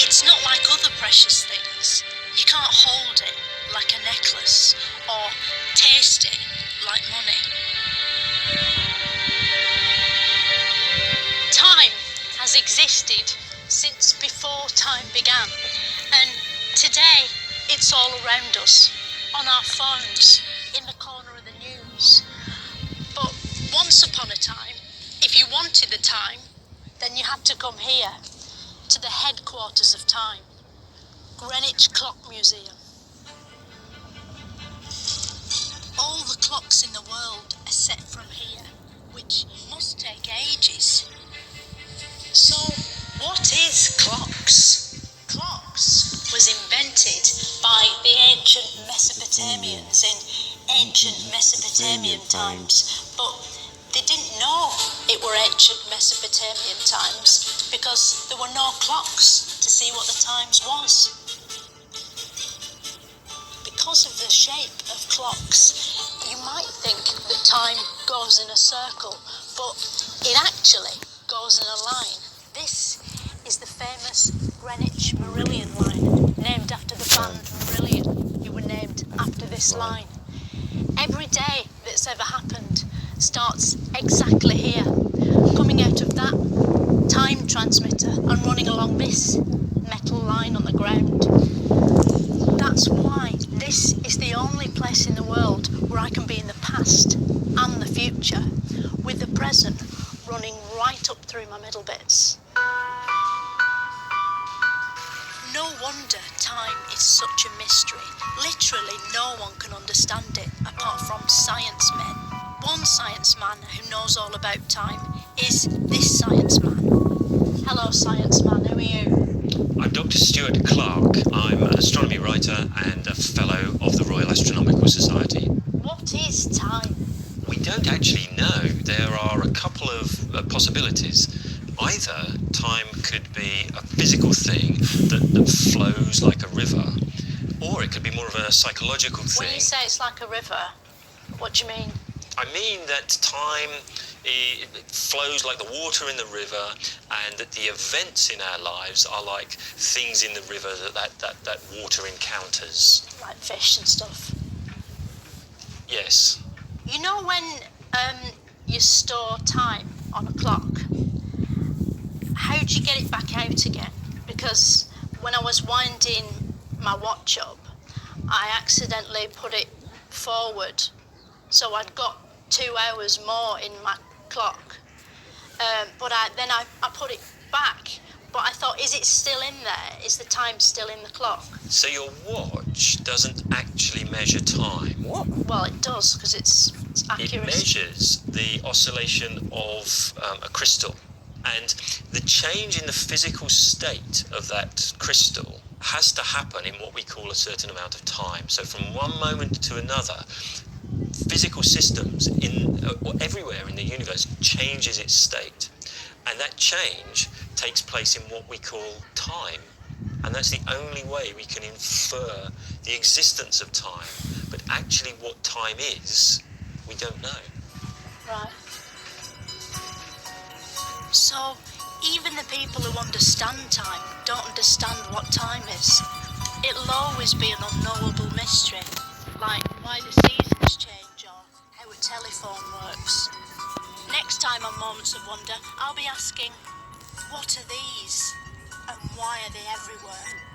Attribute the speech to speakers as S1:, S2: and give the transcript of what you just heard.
S1: It's not like other precious things. You can't hold it like a necklace or taste it like money. Time has existed since before time began, and today it's all around us, on our phones, in the corner of the news. But once upon a time, if you wanted the time, then you had to come here, to the headquarters of time, Greenwich Clock Museum. All the clocks in the world are set from here, which must take ages. So, what is clocks? Clocks was invented by the ancient Mesopotamians in ancient Mesopotamian times, but they didn't know it were ancient Mesopotamian times because there were no clocks to see what the times was. Because of the shape of clocks, you might think that time goes in a circle, but it actually goes in a line. This is the famous Greenwich Merillion line, named after the band Merillion, who were named after this line. Every day that's ever happened starts exactly here, coming out of that time transmitter and running along this metal line on the ground. That's why this is the only place in the world where I can be in the past and the future, with the present running right up through my middle bits. No wonder time is such a mystery. Literally no one can understand it apart from science men. One science man who knows all about time is this science man. Hello, science man, who are you?
S2: I'm Dr. Stuart Clark. I'm an astronomy writer and a fellow of the Royal Astronomical Society.
S1: What is time?
S2: We don't actually know. There are a couple of possibilities. Either time could be a physical thing that flows like a river, or it could be more of a psychological thing.
S1: When you say it's like a river, what do you mean?
S2: I mean that time it flows like the water in the river, and that the events in our lives are like things in the river that water encounters.
S1: Like fish and stuff?
S2: Yes.
S1: You know when you store time on a clock, how do you get it back out again? Because when I was winding my watch up, I accidentally put it forward, so I'd got 2 hours more in my clock. But then I put it back, but I thought, is it still in there? Is the time still in the clock?
S2: So your watch doesn't actually measure time.
S1: What? Well, it does, because it's accurate.
S2: It measures the oscillation of a crystal, and the change in the physical state of that crystal has to happen in what we call a certain amount of time. So from one moment to another, physical systems everywhere in the universe changes its state, and that change takes place in what we call time, and that's the only way we can infer the existence of time. But actually what time is, we don't know.
S1: Right. So even the people who understand time don't understand what time is. It'll always be an unknowable mystery, like why the seasons change or how a telephone works. Next time on Moments of Wonder, I'll be asking, what are these? And why are they everywhere?